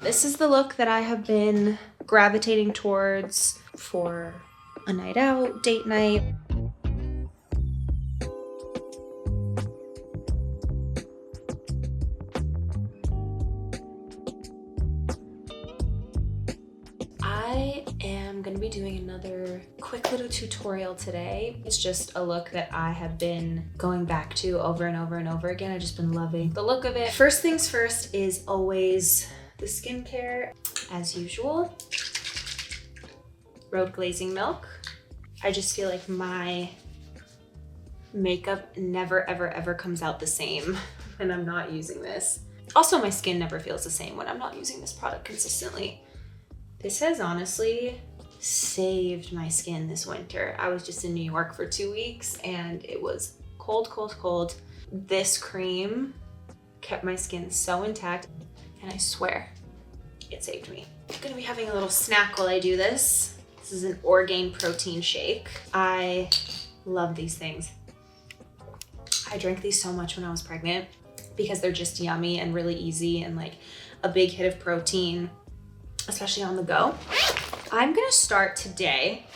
This is the look that I have been gravitating towards for a night out, date night. I am gonna be doing another quick little tutorial today. It's just a look that I have been going back to over and over and over again. I've just been loving the look of it. First things first is always the skincare, as usual. Road glazing milk. I just feel like my makeup never ever ever comes out the same when I'm not using this. Also, my skin never feels the same when I'm not using this product consistently. This has honestly saved my skin this winter. I was just in New York for 2 weeks and it was cold, cold, cold. This cream kept my skin so intact and I swear it saved me. I'm gonna be having a little snack while I do this. This is an Orgain protein shake. I love these things. I drank these so much when I was pregnant because they're just yummy and really easy and like a big hit of protein, especially on the go. I'm gonna start today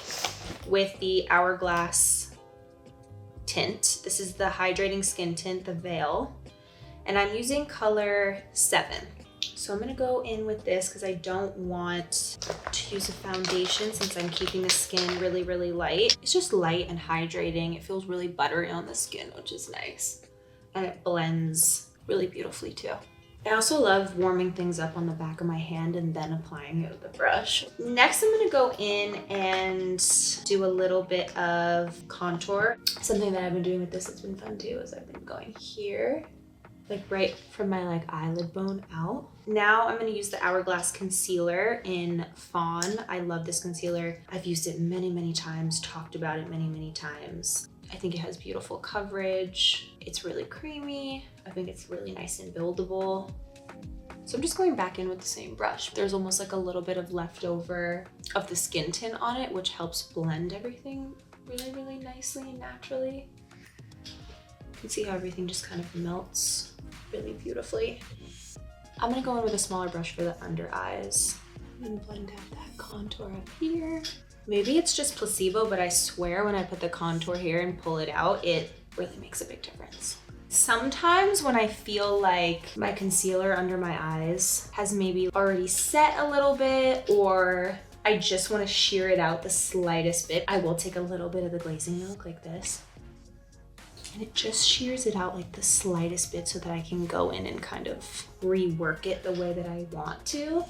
with the Hourglass tint. This is the Hydrating Skin Tint, the Veil, and I'm using color 7. So I'm gonna go in with this because I don't want to use a foundation since I'm keeping the skin really, really light. It's just light and hydrating. It feels really buttery on the skin, which is nice. And it blends really beautifully too. I also love warming things up on the back of my hand and then applying it with the brush. Next, I'm gonna go in and do a little bit of contour. Something that I've been doing with this that's been fun too is I've been going here, like right from my like eyelid bone out. Now I'm gonna use the Hourglass concealer in Fawn. I love this concealer. I've used it many, many times, talked about it many, many times. I think it has beautiful coverage. It's really creamy. I think it's really nice and buildable. So I'm just going back in with the same brush. There's almost like a little bit of leftover of the skin tint on it, which helps blend everything really, really nicely and naturally. You can see how everything just kind of melts really beautifully. I'm gonna go in with a smaller brush for the under eyes and blend out that contour up here. Maybe it's just placebo, but I swear when I put the contour here and pull it out, it really makes a big difference. Sometimes when I feel like my concealer under my eyes has maybe already set a little bit, or I just want to sheer it out the slightest bit, I will take a little bit of the glazing milk like this. And it just shears it out like the slightest bit so that I can go in and kind of rework it the way that I want to.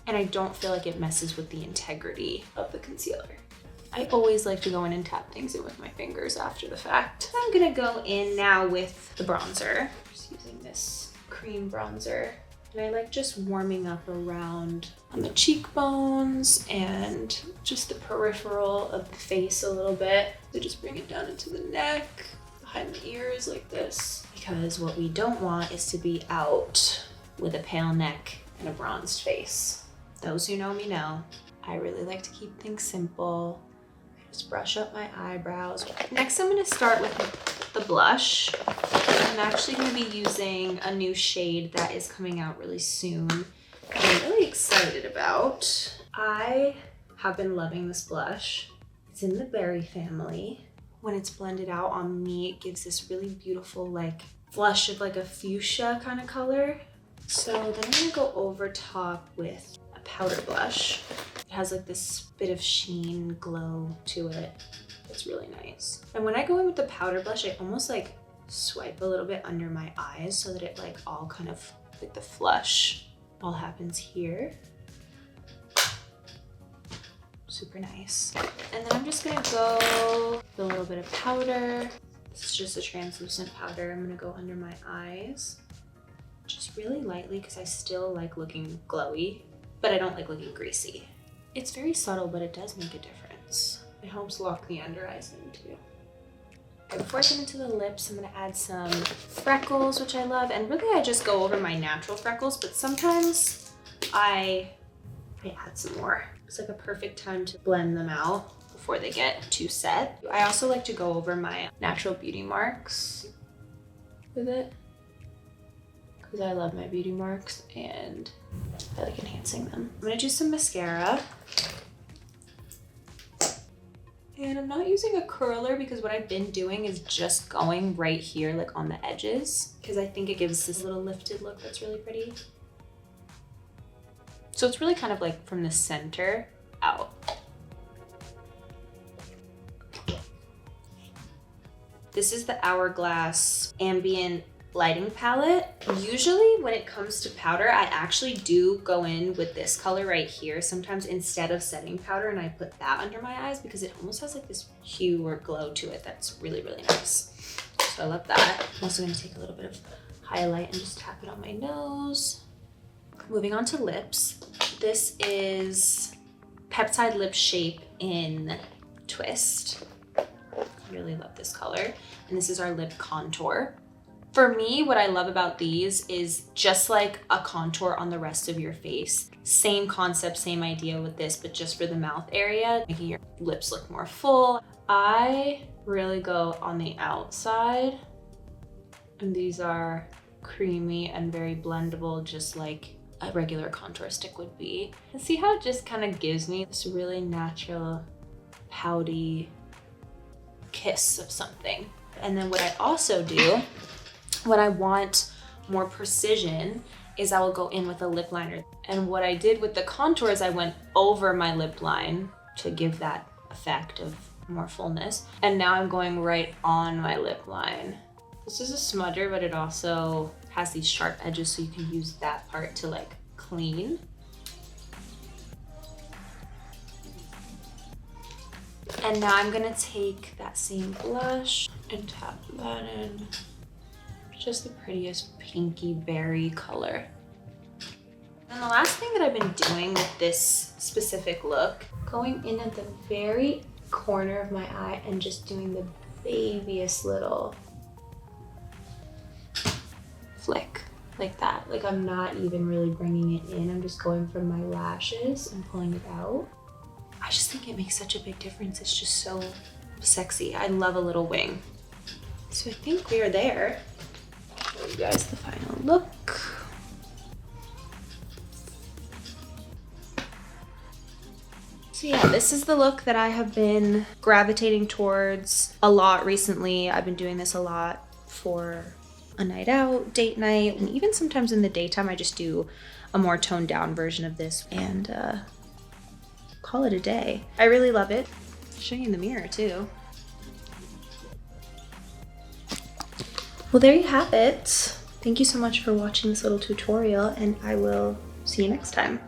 And I don't feel like it messes with the integrity of the concealer. I always like to go in and tap things in with my fingers after the fact. I'm gonna go in now with the bronzer. Just using this cream bronzer. And I like just warming up around on the cheekbones and just the peripheral of the face a little bit. So just bring it down into the neck, behind the ears like this. Because what we don't want is to be out with a pale neck and a bronzed face. Those who know me know, I really like to keep things simple. Just brush up my eyebrows. Next, I'm gonna start with the blush. I'm actually gonna be using a new shade that is coming out really soon. I'm really excited about. I have been loving this blush. It's in the Berry family. When it's blended out on me, it gives this really beautiful like flush of like a fuchsia kind of color. So then I'm gonna go over top with powder blush. It has like this bit of sheen glow to it. It's really nice. And when I go in with the powder blush, I almost like swipe a little bit under my eyes so that it like all kind of like the flush all happens here. Super nice. And then I'm just gonna go with a little bit of powder. This is just a translucent powder. I'm gonna go under my eyes. Just really lightly because I still like looking glowy, but I don't like looking greasy. It's very subtle, but it does make a difference. It helps lock the under eyes in too. Okay, before I get into the lips, I'm gonna add some freckles, which I love. And really I just go over my natural freckles, but sometimes I add some more. It's like a perfect time to blend them out before they get too set. I also like to go over my natural beauty marks with it, because I love my beauty marks and I like enhancing them. I'm gonna do some mascara. And I'm not using a curler because what I've been doing is just going right here, like on the edges, because I think it gives this little lifted look that's really pretty. So it's really kind of like from the center out. This is the Hourglass Ambient Lighting Palette. Usually when it comes to powder, I actually do go in with this color right here, sometimes instead of setting powder, and I put that under my eyes because it almost has like this hue or glow to it that's really, really nice. So I love that. I'm also gonna take a little bit of highlight and just tap it on my nose. Moving on to lips. This is Peptide Lip Shape in Twist. Really love this color. And this is our lip contour. For me, what I love about these is just like a contour on the rest of your face. Same concept, same idea with this, but just for the mouth area, making your lips look more full. I really go on the outside, and these are creamy and very blendable, just like a regular contour stick would be. And see how it just kind of gives me this really natural, pouty kiss of something. And then what I also do when I want more precision is I will go in with a lip liner. And what I did with the contour is I went over my lip line to give that effect of more fullness. And now I'm going right on my lip line. This is a smudger, but it also has these sharp edges, so you can use that part to like clean. And now I'm gonna take that same blush and tap that in. Just the prettiest pinky berry color. And the last thing that I've been doing with this specific look, going in at the very corner of my eye and just doing the babiest little flick like that. Like I'm not even really bringing it in. I'm just going from my lashes and pulling it out. I just think it makes such a big difference. It's just so sexy. I love a little wing. So I think we are there. Show you guys the final look. So yeah, this is the look that I have been gravitating towards a lot recently. I've been doing this a lot for a night out, date night, and even sometimes in the daytime I just do a more toned down version of this and call it a day. I really love it. I'll show you in the mirror too. Well, there you have it. Thank you so much for watching this little tutorial, and I will see you next time.